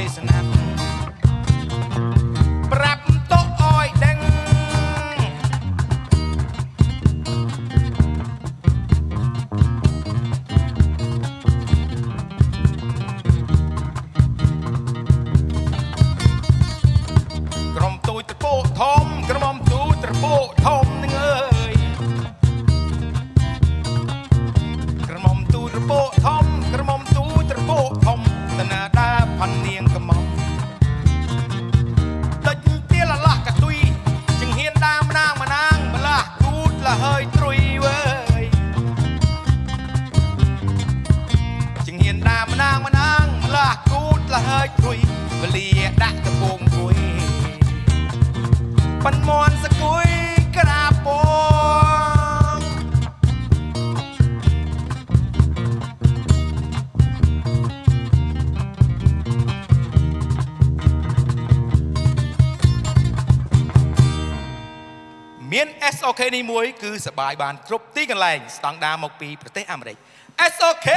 យស្នាប់ប្រាប់តោអយដឹងក្រុមទូចត្រពោធំក្រុមទូចត្រពោធំនឹងអើយក្រុមទូចត្រពោធំក្រុមទូចត្រពោធំតណាដាផាន់នាងកំងដេចទៀលឡាស់កទុយជិងហ៊ានដាមណាងម្លាស់គូតលហើយត្រុយវើយជិងហ៊ានដាមណាងម្លាស់គូតលហើយត្រុយវលាដាក់កំពងគួយប៉ាន់មន់សគួយក្រាពងមាន SOK នេះមួយគឺសបាយបានគ្រប់ទីកន្លែងស្តង់ដារមកពីប្រទេសអាមេរិក SOK